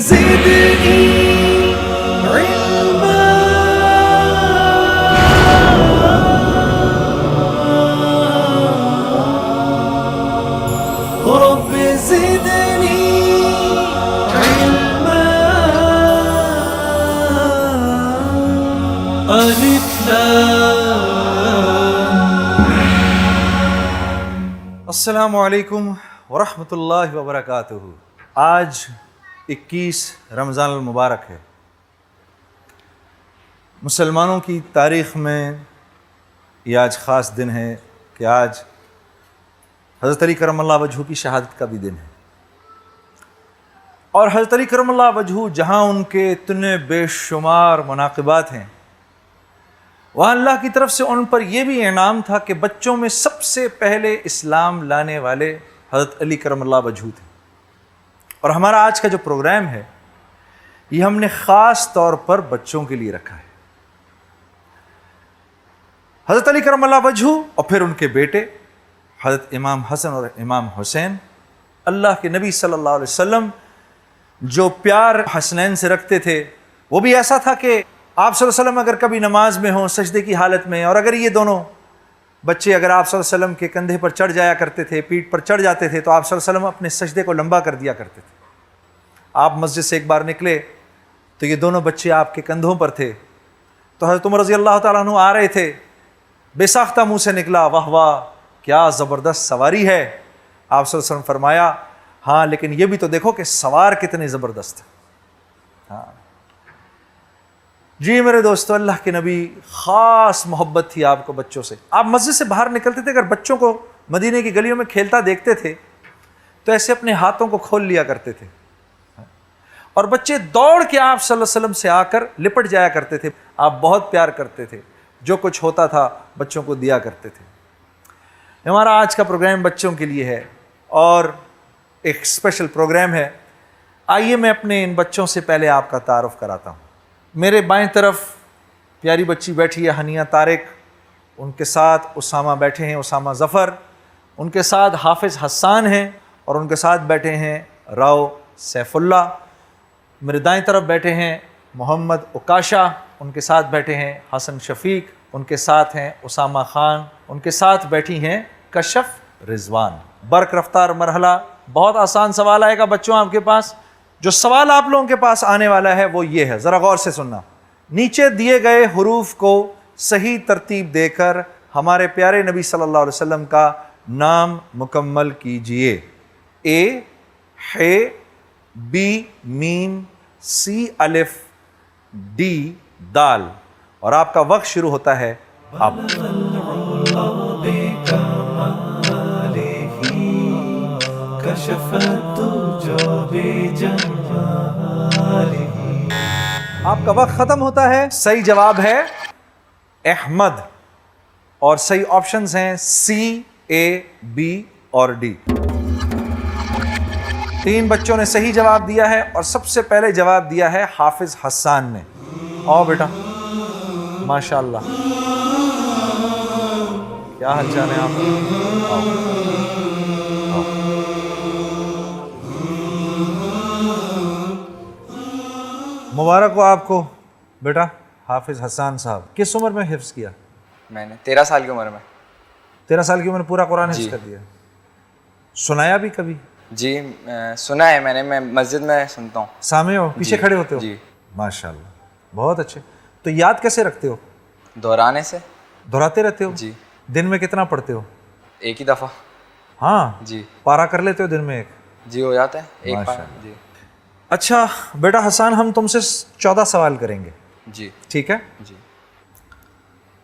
زدني علما رب زدني علما ألف السلام علیکم ورحمۃ اللہ وبرکاتہ۔ آج 21 رمضان المبارک ہے۔ مسلمانوں کی تاریخ میں یہ آج خاص دن ہے کہ آج حضرت علی کرم اللہ وجہہ کی شہادت کا بھی دن ہے، اور حضرت علی کرم اللہ وجہہ جہاں ان کے اتنے بے شمار مناقبات ہیں، وہاں اللہ کی طرف سے ان پر یہ بھی انعام تھا کہ بچوں میں سب سے پہلے اسلام لانے والے حضرت علی کرم اللہ وجہہ تھے۔ اور ہمارا آج کا جو پروگرام ہے یہ ہم نے خاص طور پر بچوں کے لیے رکھا ہے۔ حضرت علی کرم اللہ وجہہ اور پھر ان کے بیٹے حضرت امام حسن اور امام حسین، اللہ کے نبی صلی اللہ علیہ وسلم جو پیار حسنین سے رکھتے تھے وہ بھی ایسا تھا کہ آپ صلی اللہ علیہ وسلم اگر کبھی نماز میں ہوں سجدے کی حالت میں، اور اگر یہ دونوں بچے اگر آپ صلی اللہ علیہ وسلم کے کندھے پر چڑھ جایا کرتے تھے، پیٹھ پر چڑھ جاتے تھے، تو آپ صلی اللہ علیہ وسلم اپنے سجدے کو لمبا کر دیا کرتے تھے۔ آپ مسجد سے ایک بار نکلے تو یہ دونوں بچے آپ کے کندھوں پر تھے، تو حضرت عمر رضی اللہ تعالیٰ عنہ آ رہے تھے، بے ساختہ منہ سے نکلا واہ واہ کیا زبردست سواری ہے۔ آپ صلی اللہ علیہ وسلم فرمایا ہاں لیکن یہ بھی تو دیکھو کہ سوار کتنے زبردست ہے۔ ہاں جی میرے دوستو، اللہ کے نبی خاص محبت تھی آپ کو بچوں سے۔ آپ مسجد سے باہر نکلتے تھے، اگر بچوں کو مدینے کی گلیوں میں کھیلتا دیکھتے تھے تو ایسے اپنے ہاتھوں کو کھول لیا کرتے تھے، اور بچے دوڑ کے آپ صلی اللہ علیہ وسلم سے آ کر لپٹ جایا کرتے تھے۔ آپ بہت پیار کرتے تھے، جو کچھ ہوتا تھا بچوں کو دیا کرتے تھے۔ ہمارا آج کا پروگرام بچوں کے لیے ہے اور ایک اسپیشل پروگرام ہے۔ آئیے میں اپنے ان بچوں سے پہلے آپ کا تعارف کراتا ہوں۔ میرے بائیں طرف پیاری بچی بیٹھی ہے ہنیہ طارق، ان کے ساتھ اسامہ بیٹھے ہیں، اسامہ ظفر، ان کے ساتھ حافظ حسان ہیں، اور ان کے ساتھ بیٹھے ہیں راؤ سیف اللہ۔ میرے دائیں طرف بیٹھے ہیں محمد عکاشہ، ان کے ساتھ بیٹھے ہیں حسن شفیق، ان کے ساتھ ہیں اسامہ خان، ان کے ساتھ بیٹھی ہیں کشف رضوان۔ برق رفتار مرحلہ، بہت آسان سوال آئے گا بچوں آپ کے پاس۔ جو سوال آپ لوگوں کے پاس آنے والا ہے وہ یہ ہے، ذرا غور سے سننا۔ نیچے دیے گئے حروف کو صحیح ترتیب دے کر ہمارے پیارے نبی صلی اللہ علیہ وسلم کا نام مکمل کیجئے۔ اے ح بی میم سی الف ڈی دال، اور آپ کا وقت شروع ہوتا ہے اب۔ آپ کا وقت ختم ہوتا ہے۔ صحیح جواب ہے احمد، اور صحیح آپشنز ہیں سی، اے، بی اور ڈی۔ 3 بچوں نے صحیح جواب دیا ہے، اور سب سے پہلے جواب دیا ہے حافظ حسان نے۔ آؤ بیٹا، ماشاء اللہ، کیا حال چال ہے آپ کا؟ آؤ۔ مبارک ہو آپ کو بیٹا حافظ حسان صاحب۔ کس عمر میں حفظ کیا؟ میں نے 13 سال کی عمر میں۔ 13 سال کی عمر میں پورا قرآن حفظ کر دیا؟ سنایا بھی کبھی؟ جی سنا ہے میں نے، میں مسجد میں سنتا ہوں۔ سامع ہو، پیچھے کھڑے ہوتے ہو؟ جی ماشاء اللہ، بہت اچھے۔ تو یاد کیسے رکھتے ہو؟ دہرانے سے۔ دہراتے رہتے ہو؟ جی۔ دن میں کتنا پڑھتے ہو؟ ایک ہی دفعہ۔ ہاں جی۔ پارا کر لیتے ہو دن میں ایک؟ جی ہو جاتا ہے ایک ماشاء پارا۔ جی۔ اچھا بیٹا حسان، ہم تم سے 14 سوال کریں گے، جی ٹھیک ہے؟ جی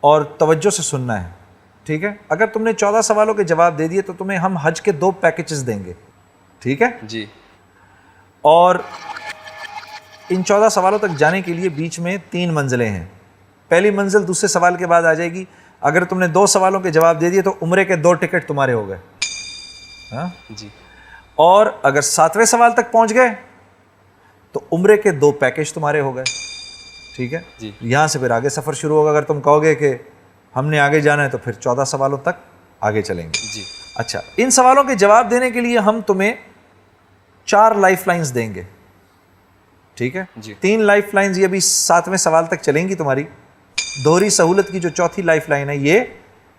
اور توجہ سے سننا ہے، ٹھیک ہے؟ اگر تم نے 14 سوالوں کے جواب دے دیے تو تمہیں ہم حج کے 2 پیکیجز دیں گے، ٹھیک ہے؟ جی۔ اور ان 14 سوالوں تک جانے کے لیے بیچ میں 3 منزلیں ہیں۔ پہلی منزل دوسرے سوال کے بعد آ جائے گی۔ اگر تم نے 2 سوالوں کے جواب دے دیے تو عمرے کے 2 ٹکٹ تمہارے ہو گئے، ہاں جی۔ اور اگر 7ویں سوال تک پہنچ گئے تو عمرے کے 2 پیکیج تمہارے ہو گئے، ٹھیک ہے؟ جی۔ یہاں سے پھر آگے سفر شروع ہوگا۔ اگر تم کہو گے کہ ہم نے آگے جانا ہے تو پھر 14 سوالوں تک آگے چلیں گے۔ جی۔ اچھا، ان سوالوں کے جواب دینے کے لیے ہم تمہیں 4 لائف لائنز دیں گے، ٹھیک ہے جی 3 لائف لائنز یہ ابھی 7ویں سوال تک چلیں گی تمہاری. دوہری سہولت کی جو چوتھی لائف لائن ہے یہ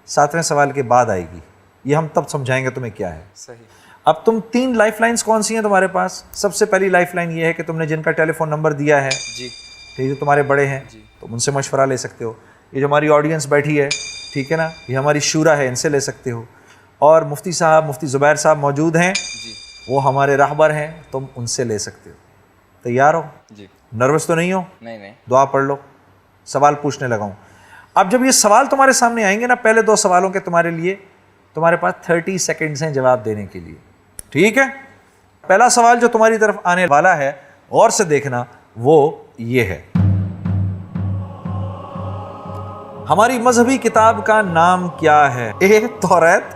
7ویں سوال کے بعد آئے گی. یہ ہم تب سمجھائیں گے تمہیں کیا ہے. صحیح. اب تم 3 لائف لائنز کون سی ہیں تمہارے پاس؟ سب سے پہلی لائف لائن یہ ہے کہ تم نے جن کا ٹیلی فون نمبر دیا ہے جی ٹھیک ہے تمہارے بڑے ہیں جی تم ان سے مشورہ لے سکتے ہو. یہ جو ہماری آڈینس بیٹھی ہے ٹھیک ہے نا یہ ہماری شورا ہے ان سے لے سکتے ہو. اور مفتی صاحب مفتی زبیر صاحب موجود ہیں جی وہ ہمارے راہبر ہیں تم ان سے لے سکتے ہو. تیار ہو؟ جی نروس تو نہیں ہو؟ نہیں دعا پڑھ لو. سوال پوچھنے لگا ہوں. اب جب یہ سوال تمہارے سامنے آئیں گے نا پہلے 2 سوالوں کے تمہارے لیے تمہارے پاس 30 سیکنڈز ہیں جواب دینے کے لیے. ٹھیک ہے پہلا سوال جو تمہاری طرف آنے والا ہے غور سے دیکھنا وہ یہ ہے. ہماری مذہبی کتاب کا نام کیا ہے؟ اے توریت،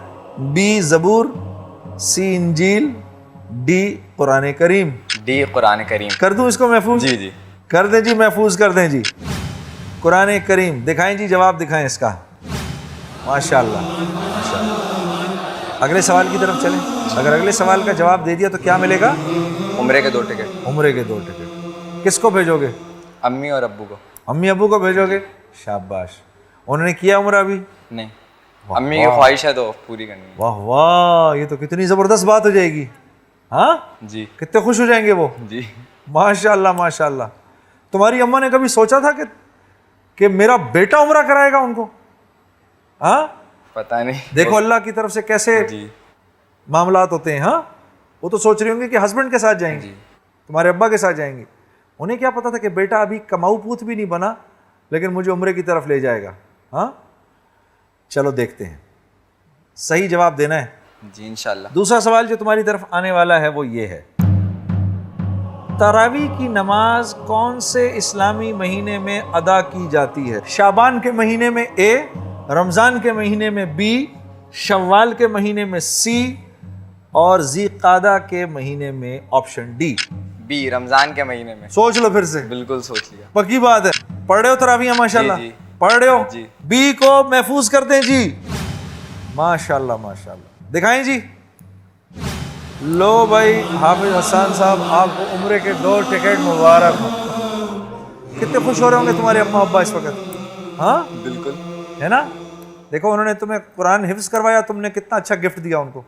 بی زبور، سی انجیل، ڈی قرآن کریم. ڈی قرآن کریم. کر دوں اس کو محفوظ؟ جی جی کر دیں جی محفوظ کر دیں جی. قرآن کریم دکھائیں جی جواب دکھائیں اس کا. ماشاءاللہ ماشاءاللہ. اگلے سوال کی طرف چلیں. اگر اگلے سوال کا جواب دے دیا تو کیا ملے گا؟ عمرے کے 2 ٹکٹ. عمرے کے 2 ٹکٹ. کس کو بھیجو گے؟ امی اور ابو کو. امی ابو کو بھیجو گے؟ شاباش. انہوں نے کیا عمرہ ابھی؟ نہیں امی کی خواہش ہے تو پوری کرنی ہے. واہ واہ یہ تو کتنی زبردست بات ہو جائے گی. ہاں جی کتنے خوش ہو جائیں گے وہ. جی ماشاء اللہ ماشاء اللہ. تمہاری اماں نے کبھی سوچا تھا کہ میرا بیٹا عمرہ کرائے گا ان کو؟ ہاں پتہ نہیں. دیکھو اللہ کی طرف سے کیسے جی معاملات ہوتے ہیں. ہاں وہ تو سوچ رہی ہوں گے کہ ہسبینڈ کے ساتھ جائیں گے تمہارے ابا کے ساتھ جائیں گے. انہیں کیا پتا تھا کہ بیٹا ابھی کماؤ پوت بھی نہیں بنا لیکن مجھے عمرے کی طرف لے جائے گا. ہاں چلو دیکھتے ہیں صحیح جواب دینا ہے. جی انشاءاللہ. دوسرا سوال جو تمہاری طرف آنے والا ہے وہ یہ ہے. تراویح کی نماز کون سے اسلامی مہینے میں ادا کی جاتی ہے؟ شعبان کے مہینے میں اے، رمضان کے مہینے میں بی، شوال کے مہینے میں سی اور ذی قعدہ کے مہینے میں آپشن ڈی. بی رمضان کے مہینے میں. سوچ لو پھر سے. بالکل سوچ لیا. پکی بات ہے. پڑھ رہے ہو تراویح ماشاءاللہ؟ جی پڑھ رہے ہو؟ جی. بی کو محفوظ کر دیں جی. ماشاءاللہ ماشاءاللہ. دکھائیں جی. لو بھائی حافظ حسان صاحب آپ کو عمرے کے 2 ٹکٹ مبارک ہو. کتنے خوش ہو رہے ہوں گے تمہارے اماں ابا اس وقت. ہاں بالکل ہے نا. دیکھو انہوں نے تمہیں قرآن حفظ کروایا تم نے کتنا اچھا گفٹ دیا ان کو.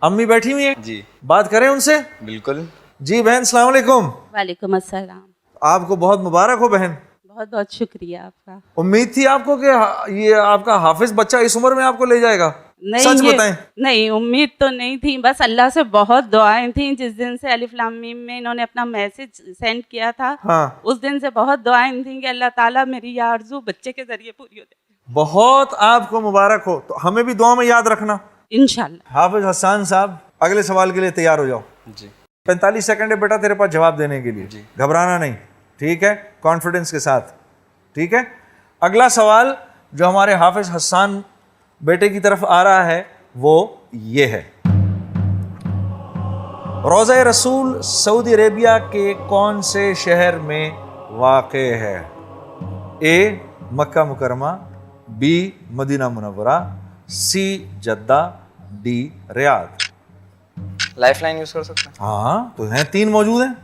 امی بیٹھی ہوئی ہیں جی بات کریں ان سے. بالکل. جی بہن السلام علیکم. وعلیکم السلام. آپ کو بہت مبارک ہو بہن. بہت بہت شکریہ آپ کا. امید تھی آپ کو کہ یہ آپ کا حافظ بچہ اس عمر میں آپ کو لے جائے گا؟ سچ بتائیں. نہیں امید تو نہیں تھی بس اللہ سے بہت دعائیں تھیں. جس دن سے الف لام میم میں انہوں نے اپنا میسج سینڈ کیا تھا ہاں اس دن سے بہت دعائیں تھیں کہ اللہ تعالیٰ میری یہ آرزو بچے کے ذریعے پوری ہو جائے. بہت آپ کو مبارک ہو. تو ہمیں بھی دعا میں یاد رکھنا. انشاءاللہ. حافظ حسان صاحب اگلے سوال کے لیے تیار ہو جاؤ. جی 45 سیکنڈ ہے بیٹا تیرے پاس جواب دینے کے لیے. جی. گھبرانا نہیں ٹھیک ہے کانفیڈنس کے ساتھ. ٹھیک ہے اگلا سوال جو ہمارے حافظ حسان بیٹے کی طرف آ رہا ہے وہ یہ ہے. روضہ رسول سعودی عربیہ کے کون سے شہر میں واقع ہے؟ اے مکہ مکرمہ، بی مدینہ منورہ، سی جدہ، ڈی ریاض. لائف لائن یوز کر سکتے ہیں. ہاں تو ہیں 3 موجود ہیں.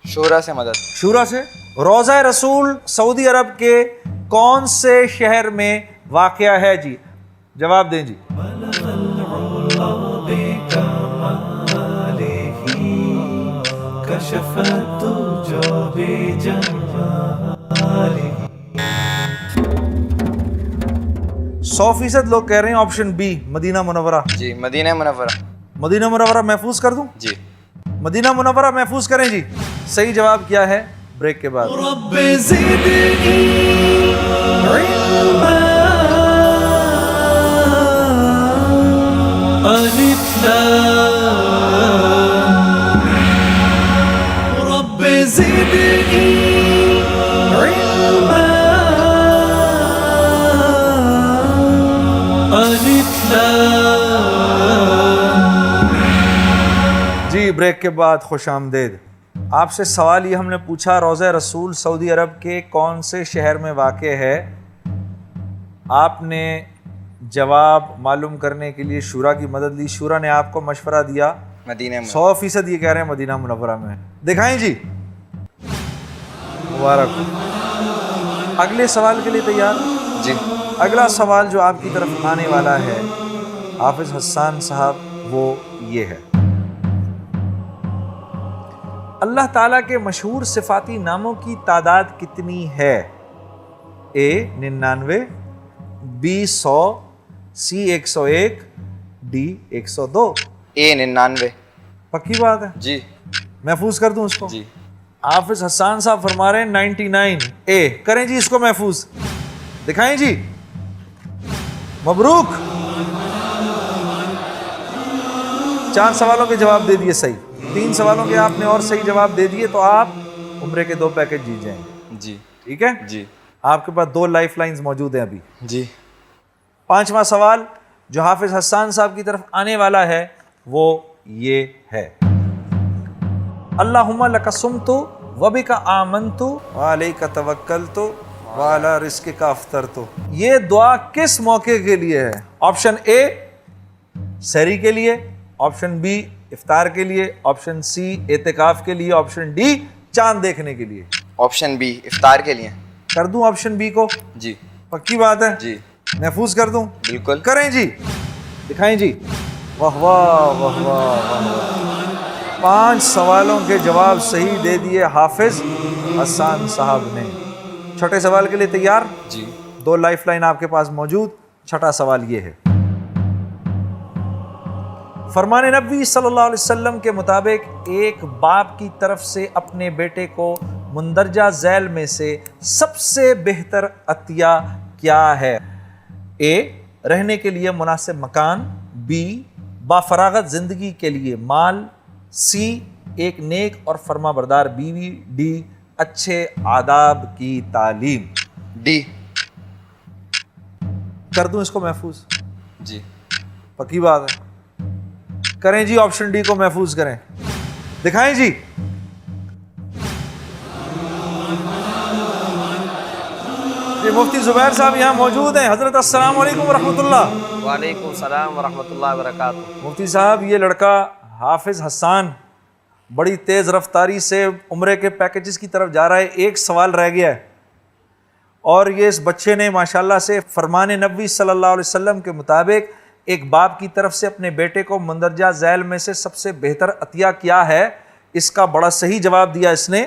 شورا سے مدد. شورا سے. روضہ رسول سعودی عرب کے کون سے شہر میں واقع ہے جی؟ جواب دیں جی. سو فیصد لوگ کہہ رہے ہیں آپشن بی مدینہ منورہ. جی مدینہ منورہ. مدینہ منورہ محفوظ کر دوں؟ جی مدینہ منورہ محفوظ کریں جی. صحیح جواب کیا ہے بریک کے بعد. رب زدنی علما الف لام رب زدنی علما الف لام. جی بریک کے بعد خوش آمدید. آپ سے سوال یہ ہم نے پوچھا روضہ رسول سعودی عرب کے کون سے شہر میں واقع ہے. آپ نے جواب معلوم کرنے کے لیے شورا کی مدد لی. شورا نے آپ کو مشورہ دیا مدینہ منورہ. 100% یہ کہہ رہے ہیں مدینہ منورہ میں. دکھائیں جی. مبارک ہو. اگلے سوال کے لیے تیار؟ جی. اگلا سوال جو آپ کی طرف آنے والا ہے حافظ حسان صاحب وہ یہ ہے. اللہ تعالیٰ کے مشہور صفاتی ناموں کی تعداد کتنی ہے؟ اے 99، بی 100، سی 101، ڈی 102. اے 99. پکی بات ہے؟ جی. محفوظ کر دوں اس کو؟ جی. حافظ حسان صاحب فرما رہے ہیں 99 اے. کریں جی اس کو محفوظ، دکھائیں جی. مبروک، 4 سوالوں کے جواب دے دیے صحیح، 3 سوالوں کے آپ نے اور صحیح جواب دے دیے تو آپ عمرے کے 2 پیکج جیت جائیں گے. جی. ٹھیک ہے جی. آپ کے پاس 2 لائف لائنز موجود ہیں ابھی. جی. 5واں سوال جو حافظ حسان صاحب کی طرف آنے والا ہے وہ یہ ہے. اللہم لک صمت وبک آمنت وعلیک توکلت وعلی رزقک افطرت. یہ دعا کس موقع کے لیے ہے؟ آپشن اے سحری کے لیے، آپشن بی افطار کے لیے، آپشن سی اعتکاف کے لیے، آپشن ڈی چاند دیکھنے کے لیے. آپشن بی افطار کے لیے. کر دوں آپشن بی کو؟ جی. پکی بات ہے؟ جی. محفوظ کر دوں؟ بالکل. کریں جی، دکھائیں جی. واہ واہ واہ واہ واہ. 5 سوالوں کے جواب صحیح دے دیے حافظ حسان صاحب نے. چھٹے سوال کے لیے تیار؟ جی. 2 لائف لائن آپ کے پاس موجود. چھٹا سوال یہ ہے. فرمان نبی صلی اللہ علیہ وسلم کے مطابق ایک باپ کی طرف سے اپنے بیٹے کو مندرجہ ذیل میں سے سب سے بہتر عطیہ کیا ہے؟ اے رہنے کے لیے مناسب مکان، بی بافراغت زندگی کے لیے مال، سی ایک نیک اور فرما بردار بیوی، ڈی اچھے آداب کی تعلیم. ڈی. کر دوں اس کو محفوظ؟ جی. پکی بات ہے؟ کریں جی آپشن ڈی کو محفوظ کریں. دکھائیں جی. جی مفتی زبیر صاحب یہاں موجود ہیں. حضرت السلام علیکم ورحمۃ اللہ. وعلیکم السلام ورحمۃ اللہ وبرکاتہ. مفتی صاحب یہ لڑکا حافظ حسان بڑی تیز رفتاری سے عمرے کے پیکیجز کی طرف جا رہا ہے. ایک سوال رہ گیا ہے اور یہ اس بچے نے ماشاءاللہ سے فرمان نبی صلی اللہ علیہ وسلم کے مطابق ایک باپ کی طرف سے اپنے بیٹے کو مندرجہ ذیل میں سے سب سے بہتر عطیہ کیا ہے، اس کا بڑا صحیح جواب دیا اس نے.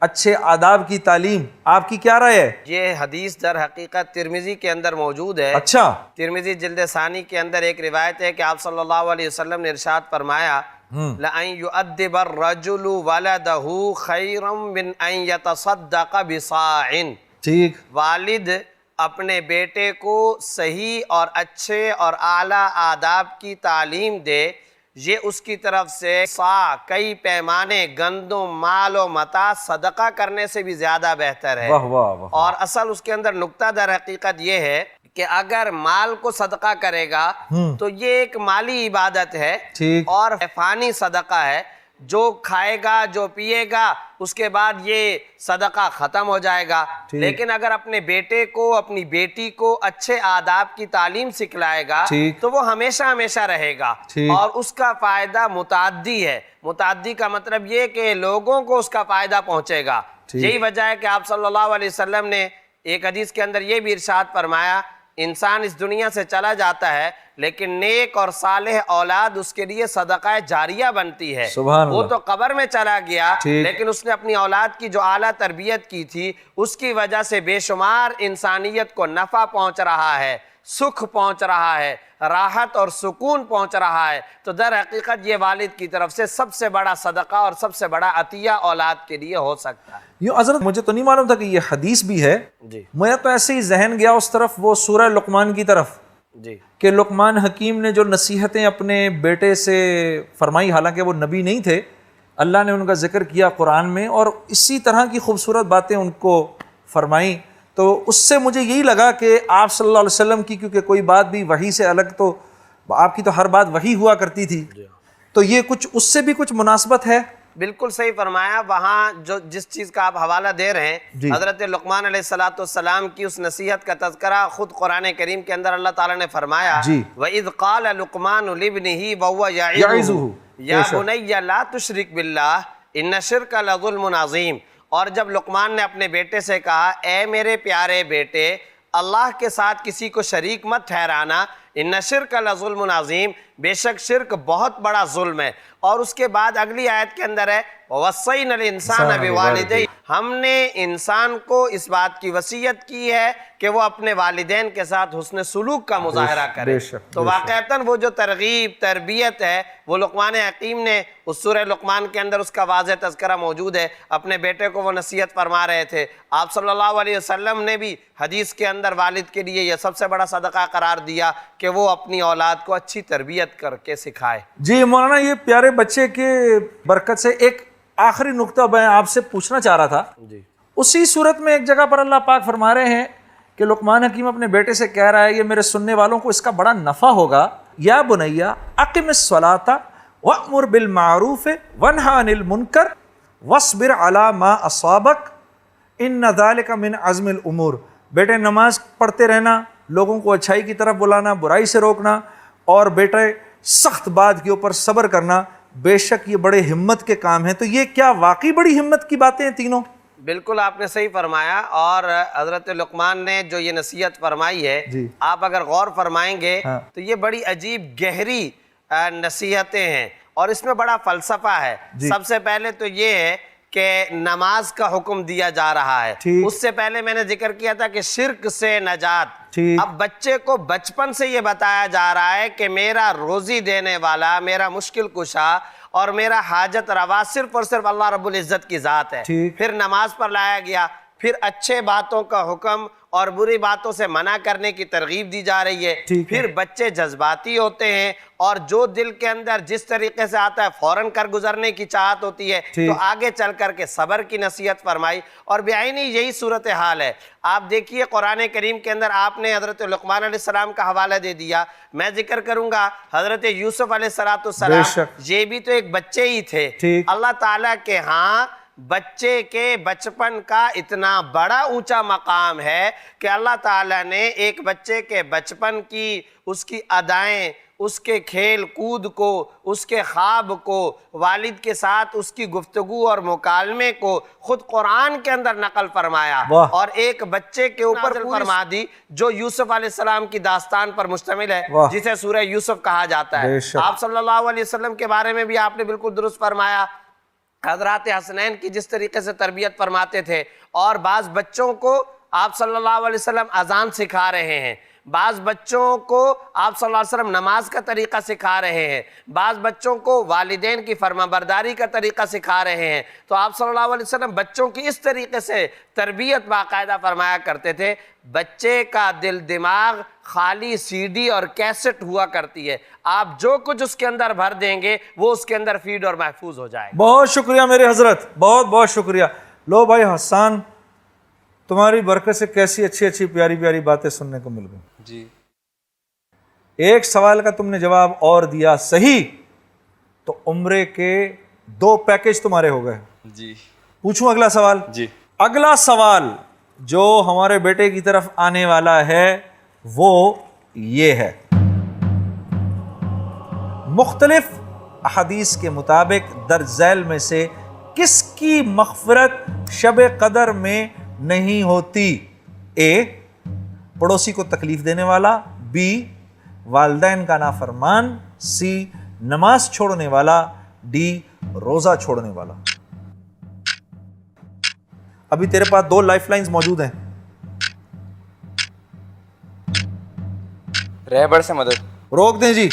اچھے آداب کی تعلیم. آپ کی کیا رائے ہے؟ یہ حدیث در حقیقت ترمذی کے اندر موجود ہے. اچھا. ترمذی جلد ثانی کے اندر ایک روایت ہے کہ آپ صلی اللہ علیہ وسلم نے ارشاد فرمایا لَأَن يُؤَدِّبَ الرَّجُلُ وَلَدَهُ خَيْرًا مِّنْ أَن يَتَصَدَّقَ بِصَاعٍ. ٹھیک. والد اپنے بیٹے کو صحیح اور اچھے اور اعلیٰ آداب کی تعلیم دے، یہ اس کی طرف سے صاع کئی پیمانے گندم مال و متاع صدقہ کرنے سے بھی زیادہ بہتر ہے. واہ واہ واہ. اور اصل اس کے اندر نقطہ در حقیقت یہ ہے کہ اگر مال کو صدقہ کرے گا تو یہ ایک مالی عبادت ہے ٹھیک. اور فانی صدقہ ہے. جو کھائے گا جو پیے گا اس کے بعد یہ صدقہ ختم ہو جائے گا. لیکن اگر اپنے بیٹے کو اپنی بیٹی کو اچھے آداب کی تعلیم سکھلائے گا تو وہ ہمیشہ ہمیشہ رہے گا اور اس کا فائدہ متعدی ہے. متعدی کا مطلب یہ کہ لوگوں کو اس کا فائدہ پہنچے گا. یہی وجہ ہے کہ آپ صلی اللہ علیہ وسلم نے ایک حدیث کے اندر یہ بھی ارشاد فرمایا انسان اس دنیا سے چلا جاتا ہے لیکن نیک اور صالح اولاد اس کے لیے صدقہ جاریہ بنتی ہے. وہ تو قبر میں چلا گیا لیکن اس نے اپنی اولاد کی جو اعلیٰ تربیت کی تھی اس کی وجہ سے بے شمار انسانیت کو نفع پہنچ رہا ہے، سکھ پہنچ رہا ہے، راحت اور سکون پہنچ رہا ہے. تو در حقیقت یہ والد کی طرف سے سب سے بڑا صدقہ اور سب سے بڑا عطیہ اولاد کے لیے ہو سکتا ہے. یوں حضرت مجھے تو نہیں معلوم تھا کہ یہ حدیث بھی ہے. جی. میں تو ایسے ہی ذہن گیا اس طرف وہ سورہ لقمان کی طرف جی کہ لقمان حکیم نے جو نصیحتیں اپنے بیٹے سے فرمائی، حالانکہ وہ نبی نہیں تھے، اللہ نے ان کا ذکر کیا قرآن میں اور اسی طرح کی خوبصورت باتیں ان کو فرمائیں. تو اس سے مجھے یہی لگا کہ آپ صلی اللہ علیہ وسلم کی کیونکہ کوئی بات بھی وحی سے الگ تو آپ کی تو ہر بات وحی ہوا کرتی تھی، تو یہ کچھ اس سے بھی کچھ مناسبت ہے. بالکل صحیح فرمایا. وہاں جو جس چیز کا آپ حوالہ دے رہے ہیں حضرت لقمان علیہ السلام کی اس نصیحت کا تذکرہ خود قرآن کریم کے اندر اللہ تعالیٰ نے فرمایا وَإِذْ قَالَ لُقْمَانُ لِابْنِهِ وَهُوَ يَعِظُهُ يَا بُنَيَّ لَا تُشْرِكْ بِاللَّهِ إِنَّ الشِّرْكَ لَظُلْمٌ عَظِيمٌ. اور جب لقمان نے اپنے بیٹے سے کہا اے میرے پیارے بیٹے اللہ کے ساتھ کسی کو شریک مت ٹھہرانا، ان شرک لظلم عظیم، بے شک شرک بہت بڑا ظلم ہے۔ اور اس کے بعد اگلی آیت کے اندر ہے وَوَصَّيْنَا الْإِنسَانَ بِوَالِدَيْهِ، ہم نے انسان کو اس بات کی وصیت کی ہے کہ وہ اپنے والدین کے ساتھ حسن سلوک کا مظاہرہ کرے۔ تو واقعتاً وہ جو ترغیب تربیت ہے وہ لقمان حکیم نے اس سورہ لقمان کے اندر اس کا واضح تذکرہ موجود ہے، اپنے بیٹے کو وہ نصیحت فرما رہے تھے۔ آپ صلی اللہ علیہ وسلم نے بھی حدیث کے اندر والد کے لیے یہ سب سے بڑا صدقہ قرار دیا کہ وہ اپنی اولاد کو اچھی تربیت کر کے سکھائے۔ جی مولانا، یہ پیارے بچے کے برکت سے ایک آخری نقطہ میں آپ سے پوچھنا چاہ رہا تھا۔ جی اسی صورت میں ایک جگہ پر اللہ پاک فرما رہے ہیں کہ لقمان حکیم اپنے بیٹے سے کہہ رہا ہے، یہ میرے سننے والوں کو اس کا بڑا نفع ہوگا، یا بنیا اقم الصلاۃ وامر بالمعروف وانہی عن المنکر واصبر علی ما اصابک ان ذلک من عزم الامور۔ بیٹے نماز پڑھتے رہنا، لوگوں کو اچھائی کی طرف بلانا، برائی سے روکنا، اور بیٹے سخت بات کے اوپر صبر کرنا، بے شک یہ بڑے ہمت کے کام ہیں۔ تو یہ کیا واقعی بڑی ہمت کی باتیں ہیں تینوں؟ بالکل آپ نے صحیح فرمایا، اور حضرت لقمان نے جو یہ نصیحت فرمائی ہے آپ اگر غور فرمائیں گے تو یہ بڑی عجیب گہری نصیحتیں ہیں، اور اس میں بڑا فلسفہ ہے۔ سب سے پہلے تو یہ ہے کہ نماز کا حکم دیا جا رہا ہے، اس سے پہلے میں نے ذکر کیا تھا کہ شرک سے نجات۔ اب بچے کو بچپن سے یہ بتایا جا رہا ہے کہ میرا روزی دینے والا، میرا مشکل کشا اور میرا حاجت روا صرف اور صرف اللہ رب العزت کی ذات ہے۔ پھر نماز پر لایا گیا، پھر اچھے باتوں کا حکم اور بری باتوں سے منع کرنے کی ترغیب دی جا رہی ہے۔ پھر بچے جذباتی ہوتے ہیں اور جو دل کے اندر جس طریقے سے آتا ہے فوراً کر گزرنے کی چاہت ہوتی ہے، تو آگے چل کر کے صبر کی نصیحت فرمائی، اور بعینی یہی صورتحال ہے۔ آپ دیکھیے قرآن کریم کے اندر آپ نے حضرت لقمان علیہ السلام کا حوالہ دے دیا، میں ذکر کروں گا حضرت یوسف علیہ السلام، یہ بھی تو ایک بچے ہی تھے۔ اللہ تعالیٰ کے ہاں بچے کے بچپن کا اتنا بڑا اونچا مقام ہے کہ اللہ تعالیٰ نے ایک بچے کے بچپن کی، اس کی ادائیں، اس کے کھیل کود کو، اس کے خواب کو، والد کے ساتھ اس کی گفتگو اور مکالمے کو خود قرآن کے اندر نقل فرمایا، اور ایک بچے کے اوپر فرما دی جو یوسف علیہ السلام کی داستان پر مشتمل ہے، جسے سورہ یوسف کہا جاتا ہے۔ آپ صلی اللہ علیہ وسلم کے بارے میں بھی آپ نے بالکل درست فرمایا، حضرات حسنین کی جس طریقے سے تربیت فرماتے تھے، اور بعض بچوں کو آپ صلی اللہ علیہ وسلم اذان سکھا رہے ہیں، بعض بچوں کو آپ صلی اللہ علیہ وسلم نماز کا طریقہ سکھا رہے ہیں، بعض بچوں کو والدین کی فرما برداری کا طریقہ سکھا رہے ہیں۔ تو آپ صلی اللہ علیہ وسلم بچوں کی اس طریقے سے تربیت باقاعدہ فرمایا کرتے تھے۔ بچے کا دل دماغ خالی سی ڈی اور کیسٹ ہوا کرتی ہے، آپ جو کچھ اس کے اندر بھر دیں گے وہ اس کے اندر فیڈ اور محفوظ ہو جائے گا۔ بہت شکریہ میرے حضرت، بہت بہت شکریہ۔ لو بھائی حسان، تمہاری برکت سے کیسی اچھی اچھی پیاری پیاری باتیں سننے کو مل گئی۔ جی ایک سوال کا تم نے جواب اور دیا صحیح تو عمرے کے 2 پیکج تمہارے ہو گئے۔ جی پوچھوں اگلا سوال؟ جی اگلا سوال جو ہمارے بیٹے کی طرف آنے والا ہے وہ یہ ہے، مختلف احادیث کے مطابق درج ذیل میں سے کس کی مغفرت شب قدر میں نہیں ہوتی؟ اے پڑوسی کو تکلیف دینے والا، بی والدین کا نافرمان، سی نماز چھوڑنے والا، ڈی روزہ چھوڑنے والا۔ ابھی تیرے پاس 2 لائف لائنز موجود ہیں، رہبر سے مدد۔ روک دیں جی۔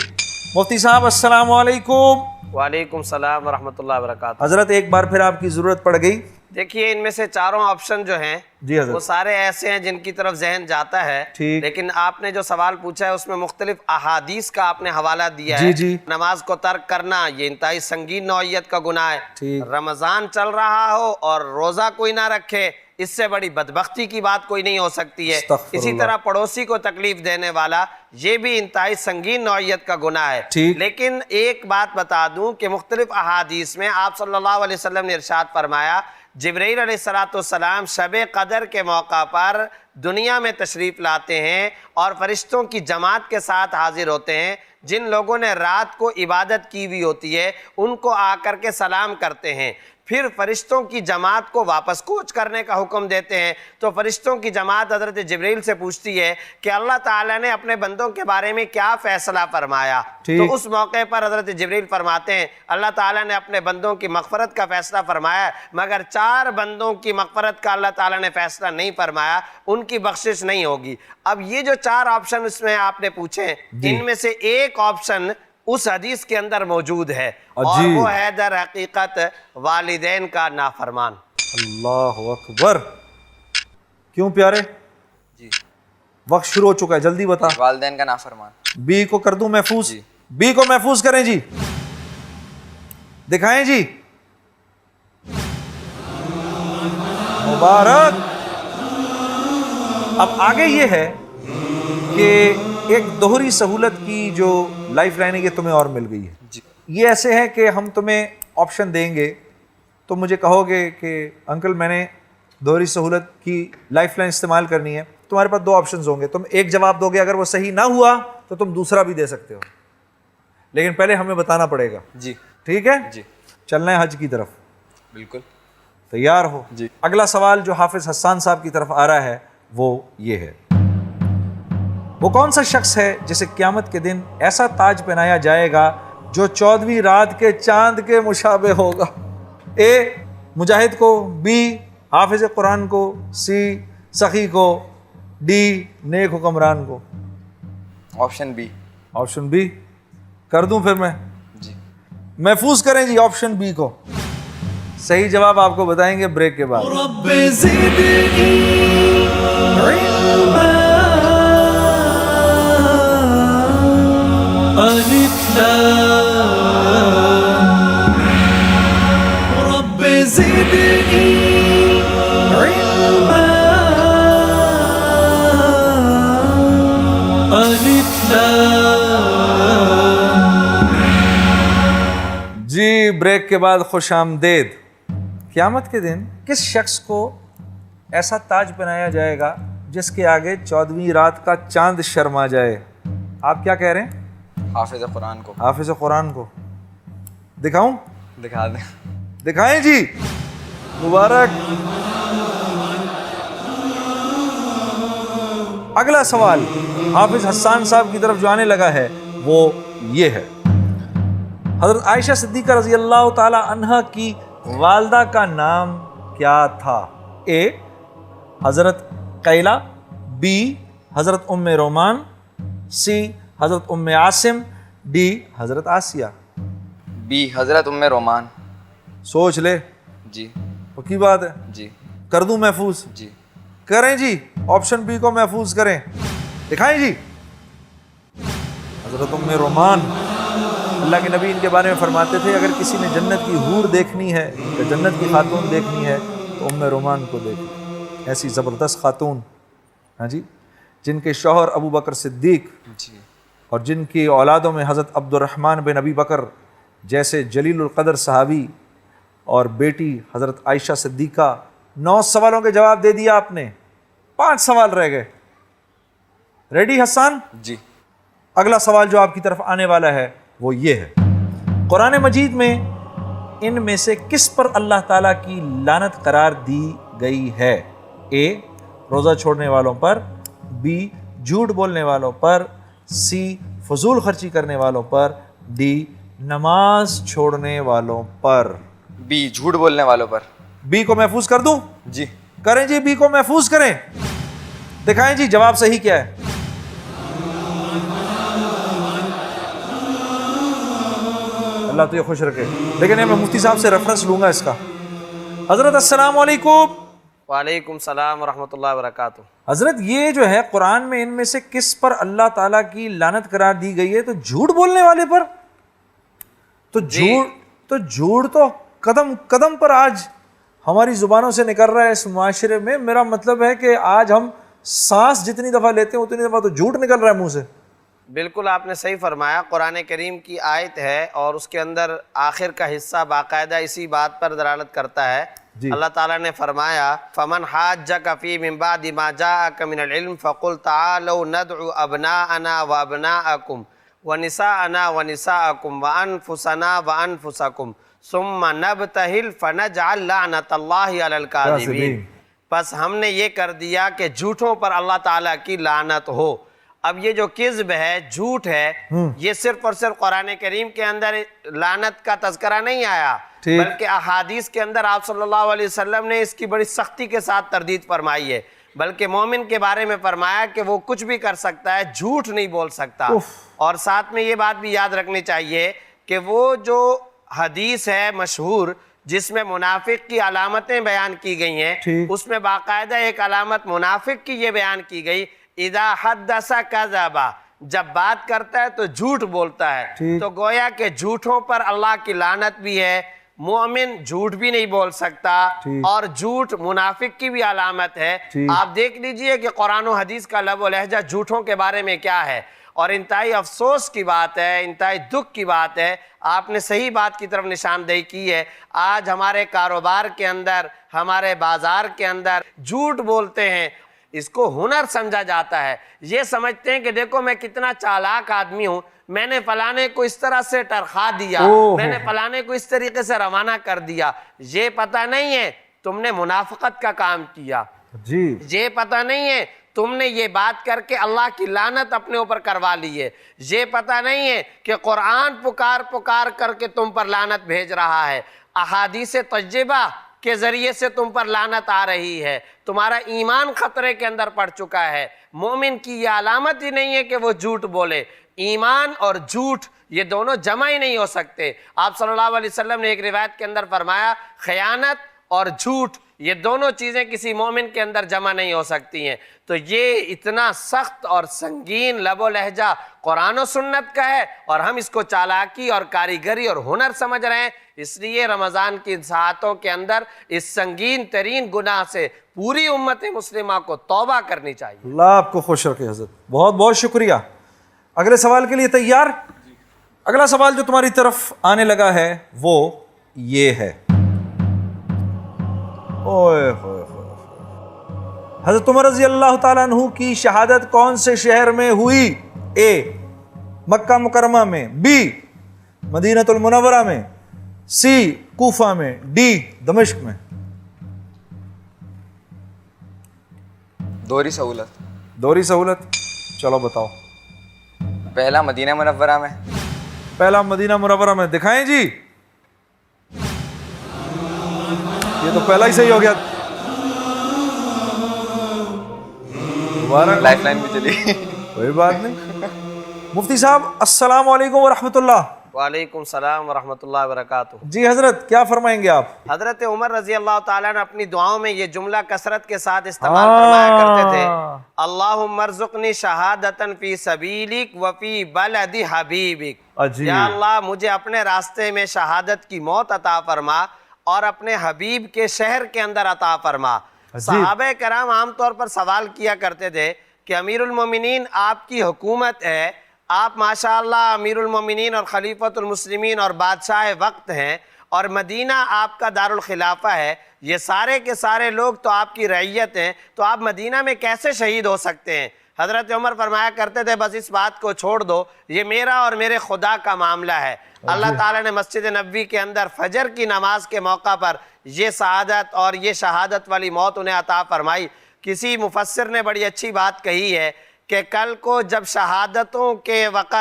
مفتی صاحب السلام علیکم۔ وعلیکم السلام ورحمۃ اللہ وبرکاتہ۔ حضرت ایک بار پھر آپ کی ضرورت پڑ گئی۔ دیکھیے ان میں سے چاروں آپشن جو ہیں جی حضرت، وہ سارے ایسے ہیں جن کی طرف ذہن جاتا ہے، لیکن آپ نے جو سوال پوچھا ہے اس میں مختلف احادیث کا آپ نے حوالہ دیا ہے۔ نماز کو ترک کرنا یہ انتہائی سنگین نوعیت کا گناہ ہے، رمضان چل رہا ہو اور روزہ کوئی نہ رکھے، اس سے بڑی بدبختی کی بات کوئی نہیں ہو سکتی ہے۔ اسی طرح پڑوسی کو تکلیف دینے والا یہ بھی انتہائی سنگین نوعیت کا گناہ ہے۔ لیکن ایک بات بتا دوں کہ مختلف احادیث میں آپ صلی اللہ علیہ وسلم نے ارشاد فرمایا، جبرائیل علیہ السلام شب قدر کے موقع پر دنیا میں تشریف لاتے ہیں اور فرشتوں کی جماعت کے ساتھ حاضر ہوتے ہیں. جن لوگوں نے رات کو عبادت کی ہوئی ہوتی ہے ان کو آ کر کے سلام کرتے ہیں. پھر فرشتوں کی جماعت کو واپس کوچ کرنے کا حکم دیتے ہیں. تو فرشتوں کی جماعت حضرت جبریل سے پوچھتی ہے کہ اللہ تعالیٰ نے اپنے بندوں کے بارے میں کیا فیصلہ فرمایا. تو اس موقع پر حضرت جبریل فرماتے ہیں اللہ تعالیٰ نے اپنے بندوں کی مغفرت کا فیصلہ فرمایا ہے، مگر 4 بندوں کی مغفرت کا اللہ تعالیٰ نے فیصلہ نہیں فرمایا، ان کی بخشش نہیں ہوگی. اب یہ جو 4 آپشن اس میں آپ نے پوچھے ہیں، ان میں سے ایک آپشن اس حدیث کے اندر موجود ہے اور وہ ہے در حقیقت والدین کا نافرمان. اللہ اکبر. کیوں پیارے؟ جی وقت شروع ہو چکا ہے، جلدی بتا. والدین کا نافرمان. بی کو کر دوں محفوظ؟ جی. بی کو محفوظ کریں جی، دکھائیں جی. مبارک. اب آگے یہ ہے کہ ایک دوہری سہولت کی جو لائف لائن ہے یہ تمہیں اور مل گئی ہے. جی. یہ ایسے ہے کہ ہم تمہیں آپشن دیں گے تو مجھے کہو گے کہ انکل میں نے دوہری سہولت کی لائف لائن استعمال کرنی ہے. تمہارے پاس 2 آپشنز ہوں گے، تم ایک جواب دو گے، اگر وہ صحیح نہ ہوا تو تم دوسرا بھی دے سکتے ہو، لیکن پہلے ہمیں بتانا پڑے گا. جی ٹھیک ہے؟ جی چلنا ہے حج کی طرف. بالکل. تیار ہو؟ جی. اگلا سوال جو حافظ حسان صاحب کی طرف آ رہا ہے وہ یہ ہے، وہ کون سا شخص ہے جسے قیامت کے دن ایسا تاج پہنایا جائے گا جو 14ویں رات کے چاند کے مشابہ ہوگا؟ اے مجاہد کو، بی حافظ قرآن کو، سی سخی کو، ڈی نیک حکمران کو. Option B. آپشن بی کر دوں پھر میں؟ جی. محفوظ کریں جی آپشن بی کو. صحیح جواب آپ کو بتائیں گے بریک کے بعد. رب زدني علما ألف لام رب زدني علما ألف لام. جی بریک کے بعد خوش آمدید. قیامت کے دن کس شخص کو ایسا تاج پہنایا جائے گا جس کے آگے 14ویں رات کا چاند شرما جائے؟ آپ کیا کہہ رہے ہیں؟ حافظ قرآن کو. حافظ قرآن کو. دکھاؤں؟ دکھا دیں. دکھائیں جی. مبارک. اگلا سوال حافظ حسان صاحب کی طرف جو آنے لگا ہے وہ یہ ہے، حضرت عائشہ صدیقہ رضی اللہ تعالی عنہا کی والدہ کا نام کیا تھا؟ اے حضرت قیلہ، بی حضرت ام رومان، سی حضرت ام عاصم، ڈی حضرت آسیہ. بی حضرت ام رومان. سوچ لے. جی. پکی بات ہے. جی. کر دوں محفوظ؟ جی. کریں جی آپشن بی کو محفوظ کریں. دکھائیں جی. حضرت ام رومان. اللہ کے نبی ان کے بارے میں فرماتے تھے اگر کسی نے جنت کی حور دیکھنی ہے یا جنت کی خاتون دیکھنی ہے تو ام رومان کو دیکھیں. ایسی زبردست خاتون، ہاں جی، جن کے شوہر ابو بکر صدیق جی. اور جن کی اولادوں میں حضرت عبد الرحمن بن ابی بکر جیسے جلیل القدر صحابی اور بیٹی حضرت عائشہ صدیقہ. 9 سوالوں کے جواب دے دیا آپ نے، 5 سوال رہ گئے. ریڈی حسان؟ جی. اگلا سوال جو آپ کی طرف آنے والا ہے وہ یہ ہے، قرآن مجید میں ان میں سے کس پر اللہ تعالیٰ کی لعنت قرار دی گئی ہے؟ اے روزہ چھوڑنے والوں پر، بی جھوٹ بولنے والوں پر، سی فضول خرچی کرنے والوں پر، ڈی نماز چھوڑنے والوں پر. بی جھوٹ بولنے والوں پر. بی کو محفوظ کر دوں؟ جی. کریں جی بی کو محفوظ کریں. دکھائیں جی جواب صحیح کیا ہے. اللہ تو یہ خوش رکھے. لیکن میں مفتی صاحب سے ریفرنس لوں گا اس کا. حضرت السلام علیکم. وعلیکم السلام ورحمۃ اللہ وبرکاتہ. حضرت یہ جو ہے قرآن میں ان میں سے کس پر اللہ تعالیٰ کی لعنت قرار دی گئی ہے؟ تو جھوٹ بولنے والے پر. تو جھوٹ تو قدم قدم پر آج ہماری زبانوں سے نکل رہا ہے اس معاشرے میں. میرا مطلب ہے کہ آج ہم سانس جتنی دفعہ لیتے ہیں اتنی دفعہ تو جھوٹ نکل رہا ہے منہ سے. بالکل آپ نے صحیح فرمایا. قرآن کریم کی آیت ہے اور اس کے اندر آخر کا حصہ باقاعدہ اسی بات پر دلالت کرتا ہے اللہ تعالیٰ نے فرمایا فمن حاجک فی من بعد ما جاءک من العلم فقل تعالوا ندعو ابناءنا وابناءکم ونساءنا ونساءکم وانفسنا وانفسکم ثم نبتہل فنجعل لعنت اللہ علی الکاذبین. بس ہم نے یہ کر دیا کہ جھوٹوں پر اللہ تعالیٰ کی لعنت ہو. اب یہ جو کذب ہے، جھوٹ ہے، یہ صرف اور صرف قرآن کریم کے اندر لعنت کا تذکرہ نہیں آیا، بلکہ احادیث کے اندر آپ صلی اللہ علیہ وسلم نے اس کی بڑی سختی کے ساتھ تردید فرمائی ہے. بلکہ مومن کے بارے میں فرمایا کہ وہ کچھ بھی کر سکتا ہے، جھوٹ نہیں بول سکتا. اور ساتھ میں یہ بات بھی یاد رکھنی چاہیے کہ وہ جو حدیث ہے مشہور جس میں منافق کی علامتیں بیان کی گئی ہیں، اس میں باقاعدہ ایک علامت منافق کی یہ بیان کی گئی اذا حدث کذب، جب بات کرتا ہے تو جھوٹ بولتا ہے. تو گویا کہ جھوٹوں پر اللہ کی لعنت بھی ہے. مومن جھوٹ بھی نہیں بول سکتا، اور جھوٹ منافق کی بھی علامت ہے. آپ دیکھ لیجئے کہ قرآن و حدیث کا لب و لہجہ جھوٹوں کے بارے میں کیا ہے. اور انتہائی افسوس کی بات ہے، انتہائی دکھ کی بات ہے، آپ نے صحیح بات کی طرف نشاندہی کی ہے. آج ہمارے کاروبار کے اندر، ہمارے بازار کے اندر جھوٹ بولتے ہیں. اس کو ہنر سمجھا جاتا ہے. یہ سمجھتے ہیں کہ دیکھو میں کتنا چالاک آدمی ہوں، میں نے فلانے کو اس طرح سے ٹرخا دیا، میں نے فلانے کو اس طریقے سے روانہ کر دیا. یہ پتہ نہیں ہے تم نے منافقت کا کام کیا. یہ پتہ نہیں ہے تم نے یہ بات کر کے اللہ کی لعنت اپنے اوپر کروا لی ہے. یہ پتہ نہیں ہے کہ قرآن پکار کر کے تم پر لعنت بھیج رہا ہے. احادیث طیبہ کے ذریعے سے تم پر لعنت آ رہی ہے. تمہارا ایمان خطرے کے اندر پڑ چکا ہے. مومن کی یہ علامت ہی نہیں ہے کہ وہ جھوٹ بولے. ایمان اور جھوٹ یہ دونوں جمع ہی نہیں ہو سکتے. آپ صلی اللہ علیہ وسلم نے ایک روایت کے اندر فرمایا خیانت اور جھوٹ یہ دونوں چیزیں کسی مومن کے اندر جمع نہیں ہو سکتی ہیں. تو یہ اتنا سخت اور سنگین لب و لہجہ قرآن و سنت کا ہے، اور ہم اس کو چالاکی اور کاریگری اور ہنر سمجھ رہے ہیں. اس لیے رمضان کی ساعتوں کے اندر اس سنگین ترین گناہ سے پوری امت مسلمہ کو توبہ کرنی چاہیے. اللہ آپ کو خوش رکھے حضرت، بہت بہت شکریہ. اگلے سوال کے لیے تیار؟ اگلا سوال جو تمہاری طرف آنے لگا ہے وہ یہ ہے. اوئے ہوئے حضرت عمر رضی اللہ تعالیٰ عنہ کی شہادت کون سے شہر میں ہوئی؟ اے مکہ مکرمہ میں، بی مدینہ المنورہ میں، سی کوفہ میں، ڈی دمشق میں. دوہری سہولت. دوہری سہولت. چلو بتاؤ. پہلا مدینہ منورہ میں. پہلا مدینہ منورہ میں. دکھائیں جی، یہ تو پہلا ہی صحیح ہو گیا. لائف لائن بھی چلی. کوئی بات نہیں. مفتی صاحب السلام علیکم ورحمۃ اللہ. وعلیکم السلام ورحمۃ اللہ وبرکاتہ. جی حضرت کیا فرمائیں گے آپ؟ حضرت عمر رضی اللہ تعالیٰ نے اپنی دعاؤں میں یہ جملہ کثرت کے ساتھ استعمال فرمایا کرتے تھے اللہم ارزقنی شہادتاً فی سبیلک وفی بلد حبیبک. یا اللہ مجھے اپنے راستے میں شہادت کی موت عطا فرما اور اپنے حبیب کے شہر کے اندر عطا فرما. صحابہ کرام عام طور پر سوال کیا کرتے تھے کہ امیر المومنین آپ کی حکومت ہے، آپ ماشاءاللہ امیر المومنین اور خلیفۃ المسلمین اور بادشاہ وقت ہیں، اور مدینہ آپ کا دارالخلافہ ہے، یہ سارے کے سارے لوگ تو آپ کی رعیت ہیں، تو آپ مدینہ میں کیسے شہید ہو سکتے ہیں؟ حضرت عمر فرمایا کرتے تھے بس اس بات کو چھوڑ دو، یہ میرا اور میرے خدا کا معاملہ ہے. اللہ تعالیٰ نے مسجد نبوی کے اندر فجر کی نماز کے موقع پر یہ سعادت اور یہ شہادت والی موت انہیں عطا فرمائی. کسی مفسر نے بڑی اچھی بات کہی ہے کہ کل کو جب شہادتوں کے وقت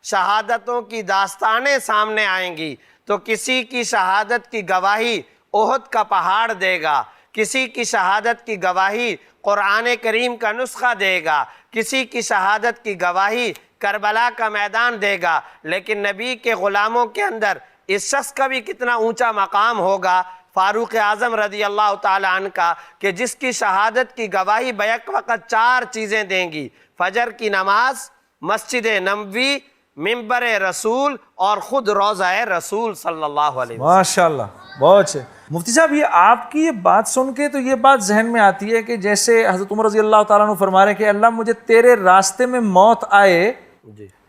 شہادتوں کی داستانیں سامنے آئیں گی تو کسی کی شہادت کی گواہی احد کا پہاڑ دے گا، کسی کی شہادت کی گواہی قرآن کریم کا نسخہ دے گا، کسی کی شہادت کی گواہی کربلا کا میدان دے گا. لیکن نبی کے غلاموں کے اندر اس شخص کا بھی کتنا اونچا مقام ہوگا، فاروق اعظم رضی اللہ تعالی عنہ کا، کہ جس کی شہادت کی گواہی بیک وقت 4 چیزیں دیں گی: فجر کی نماز، مسجد نبوی، منبر رسول اور خود روضہ رسول صلی اللہ علیہ وسلم. ماشاءاللہ بہت اچھے. مفتی صاحب یہ آپ کی یہ بات سن کے تو یہ بات ذہن میں آتی ہے کہ جیسے حضرت عمر رضی اللہ تعالیٰ عنہ فرما رہے ہیں کہ اللہ مجھے تیرے راستے میں موت آئے،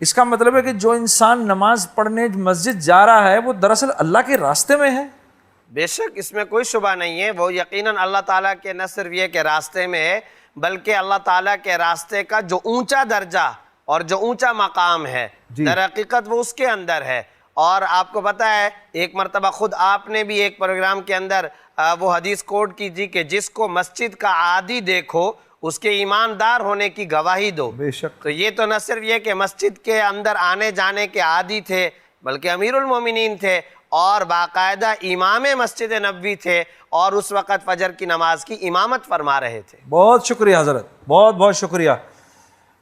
اس کا مطلب ہے کہ جو انسان نماز پڑھنے مسجد جا رہا ہے وہ دراصل اللہ کے راستے میں ہے. بے شک اس میں کوئی شبہ نہیں ہے، وہ یقیناً اللہ تعالیٰ کے نہ صرف یہ کہ راستے میں ہے، بلکہ اللہ تعالیٰ کے راستے کا جو اونچا درجہ اور جو اونچا مقام ہے در حقیقت وہ اس کے اندر ہے۔ اور آپ کو پتہ ہے ایک مرتبہ خود آپ نے بھی ایک پروگرام کے اندر وہ حدیث کوٹ کی تھی کہ جس کو مسجد کا عادی دیکھو اس کے ایماندار ہونے کی گواہی دو۔ بے شک۔ تو یہ تو نہ صرف یہ کہ مسجد کے اندر آنے جانے کے عادی تھے، بلکہ امیر المومنین تھے اور باقاعدہ امام مسجد نبوی تھے، اور اس وقت فجر کی نماز کی امامت فرما رہے تھے۔ بہت شکریہ حضرت، بہت بہت شکریہ۔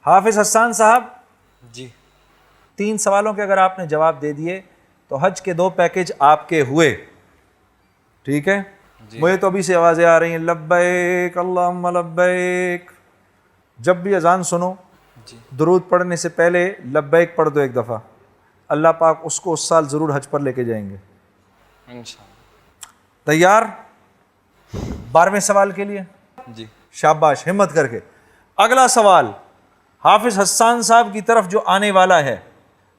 حافظ حسان صاحب، جی 3 سوالوں کے اگر آپ نے جواب دے دیے تو حج کے 2 پیکج آپ کے ہوئے، ٹھیک ہے؟ مجھے تو ابھی سے آوازیں آ رہی ہیں لبیک اللہم لبیک۔ جب بھی اذان سنو درود پڑھنے سے پہلے لبیک پڑھ دو ایک دفعہ، اللہ پاک اس کو اس سال ضرور حج پر لے کے جائیں گے۔ انشاءاللہ۔ تیار 12ویں سوال کے لیے؟ جی شاباش، ہمت کر کے۔ اگلا سوال حافظ حسان صاحب کی طرف جو آنے والا ہے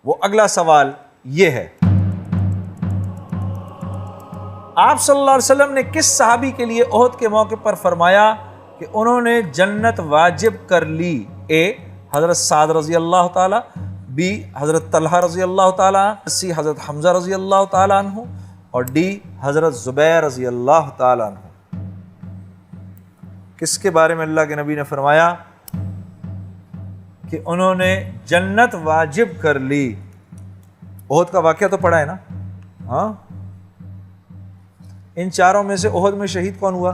وہ اگلا سوال یہ ہے، آپ صلی اللہ علیہ وسلم نے کس صحابی کے لیے احد کے موقع پر فرمایا کہ انہوں نے جنت واجب کر لی؟ اے حضرت سعد رضی اللہ تعالی، بی حضرت طلحہ رضی اللہ تعالی، سی حضرت حمزہ رضی اللہ تعالی عنہ، اور ڈی حضرت زبیر رضی اللہ تعالی عنہ۔ کس کے بارے میں اللہ کے نبی نے فرمایا کہ انہوں نے جنت واجب کر لی؟ احد کا واقعہ تو پڑھا ہے نا؟ ہاں، ان چاروں میں سے احد میں شہید کون ہوا؟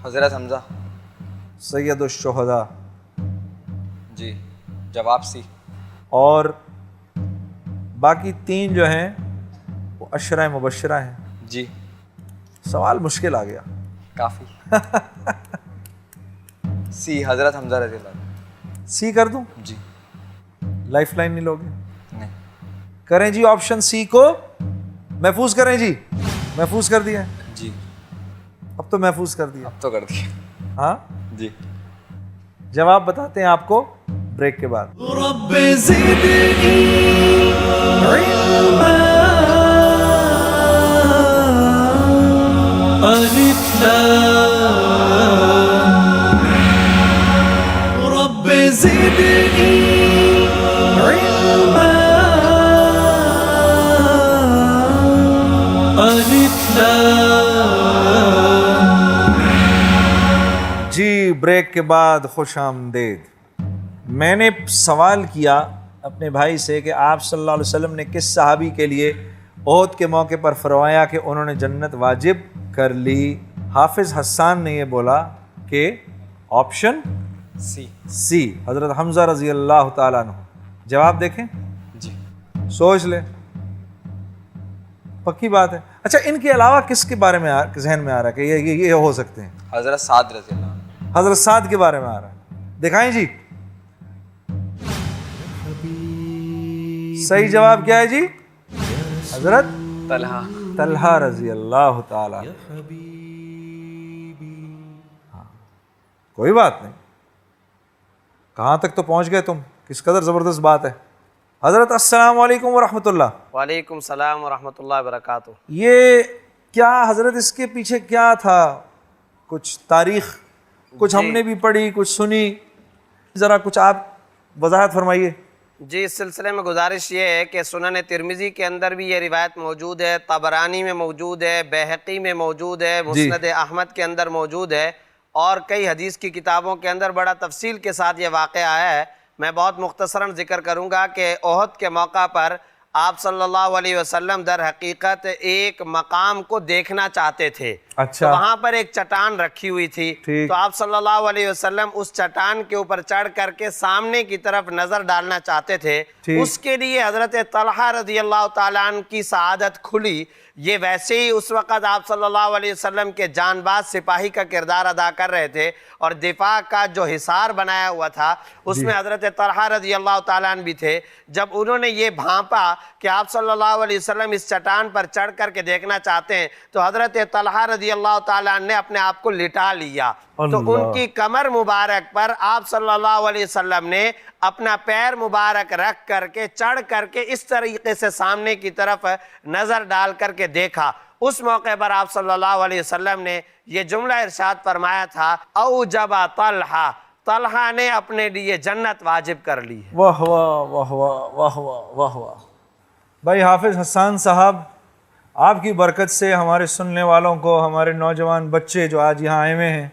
حضرت حمزہ۔ سید الشہداء۔ جی جواب سی۔ اور باقی 3 جو ہیں وہ عشرہ مبشرہ ہیں۔ جی سوال مشکل آ گیا۔ کافی۔ سی حضرت حمزہ رضی اللہ عنہ۔ سی کر دوں؟ جی لائف لائن نہیں لوگے؟ نہیں۔ کریں جی آپشن سی کو محفوظ کریں جی۔ محفوظ کر دیا؟ جی اب تو محفوظ کر دیا۔ اب تو کر دیا۔ ہاں، جی جواب بتاتے ہیں آپ کو بریک کے بعد۔ رب زدني علما ألف لام رب زدني علما ألف لام۔ جی بریک کے بعد خوش آمدید۔ میں نے سوال کیا اپنے بھائی سے کہ آپ صلی اللہ علیہ وسلم نے کس صحابی کے لیے احد کے موقع پر فرمایا کہ انہوں نے جنت واجب کر لی؟ حافظ حسان نے یہ بولا کہ آپشن سی۔ سی حضرت حمزہ رضی اللہ تعالیٰ عنہ۔ جواب دیکھیں، جی سوچ لیں، پکی بات ہے۔ اچھا، ان کے علاوہ کس کے بارے میں ذہن میں آ رہا ہے کہ یہ ہو سکتے ہیں؟ حضرت سعد رضی اللہ عنہ۔ حضرت سعد کے بارے میں آ رہا ہے، دکھائیں جی۔ صحیح جواب کیا ہے جی؟ حضرت طلحہ۔ طلحہ رضی اللہ تعالیٰ۔ کوئی بات نہیں، کہاں تک تو پہنچ گئے تم، کس قدر زبردست بات ہے۔ حضرت السلام علیکم ورحمۃ اللہ۔ وعلیکم السلام ورحمۃ اللہ وبرکاتہ۔ یہ کیا حضرت اس کے پیچھے کیا تھا؟ کچھ تاریخ کچھ ہم نے بھی پڑھی، کچھ سنی، ذرا کچھ آپ وضاحت فرمائیے۔ جی اس سلسلے میں گزارش یہ ہے کہ سنن ترمذی کے اندر بھی یہ روایت موجود ہے، طبرانی میں موجود ہے، بیہقی میں موجود ہے، مسند احمد کے اندر موجود ہے، اور کئی حدیث کی کتابوں کے اندر بڑا تفصیل کے ساتھ یہ واقعہ آیا ہے۔ میں بہت مختصراً ذکر کروں گا کہ احد کے موقع پر آپ صلی اللہ علیہ وسلم در حقیقت ایک مقام کو دیکھنا چاہتے تھے۔ اچھا، تو وہاں پر ایک چٹان رکھی ہوئی تھی، تو آپ صلی اللہ علیہ وسلم اس چٹان کے اوپر چڑھ کر کے سامنے کی طرف نظر ڈالنا چاہتے تھے۔ اس کے لیے حضرت طلحہ رضی اللہ تعالیٰ عنہ کی سعادت کھلی۔ یہ ویسے ہی اس وقت آپ صلی اللہ علیہ وسلم کے جان باز سپاہی کا کردار ادا کر رہے تھے، اور دفاع کا جو حصار بنایا ہوا تھا اس میں حضرت طلحہ رضی اللہ تعالیٰ عنہ بھی تھے۔ جب انہوں نے یہ بھانپا کہ آپ صلی اللہ علیہ وسلم اس چٹان پر چڑھ کر کے دیکھنا چاہتے ہیں، تو حضرت طلحہ رضی اللہ تعالیٰ عنہ نے اپنے آپ کو لٹا لیا۔ تو ان کی کمر مبارک پر آپ صلی اللہ علیہ وسلم نے اپنا پیر مبارک رکھ کر کے چڑھ کر کے اس طریقے سے سامنے کی طرف نظر ڈال کر کے دیکھا، اس موقع پر آپ صلی اللہ علیہ وسلم نے یہ جملہ ارشاد فرمایا تھا، اوجب طلحہ، طلحہ نے اپنے لیے جنت واجب کر لی ہے۔ واہ واہ واہ واہ واہ واہ واہ واہ۔ بھائی حافظ حسان صاحب، آپ کی برکت سے ہمارے سننے والوں کو، ہمارے نوجوان بچے جو آج یہاں آئے ہوئے ہیں،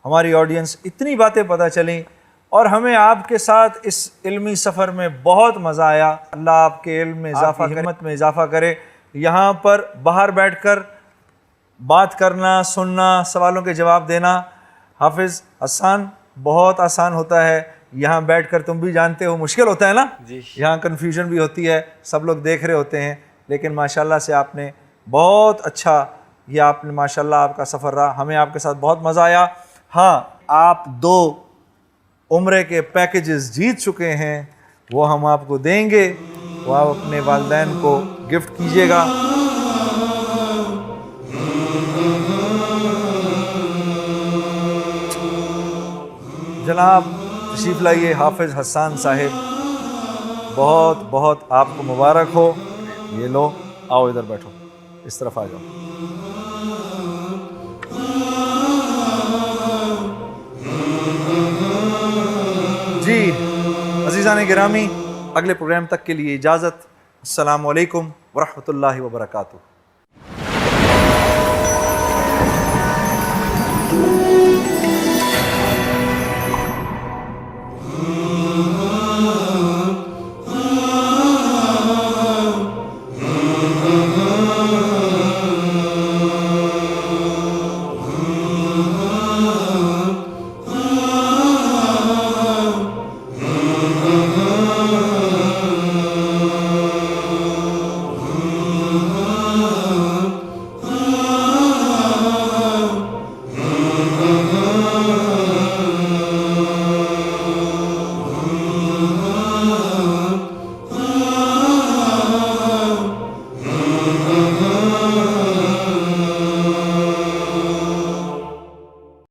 ہماری آڈینس، اتنی باتیں پتہ چلیں اور ہمیں آپ کے ساتھ اس علمی سفر میں بہت مزہ آیا۔ اللہ آپ کے علم میں اضافہ کرے، ہمت میں اضافہ کرے۔ یہاں پر باہر بیٹھ کر بات کرنا، سننا، سوالوں کے جواب دینا حافظ حسان بہت آسان ہوتا ہے، یہاں بیٹھ کر تم بھی جانتے ہو مشکل ہوتا ہے نا، یہاں کنفیوژن بھی ہوتی ہے، سب لوگ دیکھ رہے ہوتے ہیں، لیکن ماشاءاللہ سے آپ نے بہت اچھا، یہ آپ نے ماشاءاللہ آپ کا سفر رہا، ہمیں آپ کے ساتھ بہت مزہ آیا۔ ہاں، آپ 2 عمرے کے پیکیجز جیت چکے ہیں، وہ ہم آپ کو دیں گے، وہ آپ اپنے والدین کو گفٹ کیجیے گا۔ جناب تشریف لائیے، حافظ حسان صاحب، بہت بہت آپ کو مبارک ہو۔ یہ لو، آؤ ادھر بیٹھو، اس طرف آ جاؤ۔ جی عزیزان گرامی، اگلے پروگرام تک کے لیے اجازت۔ السلام علیکم ورحمۃ اللہ وبرکاتہ۔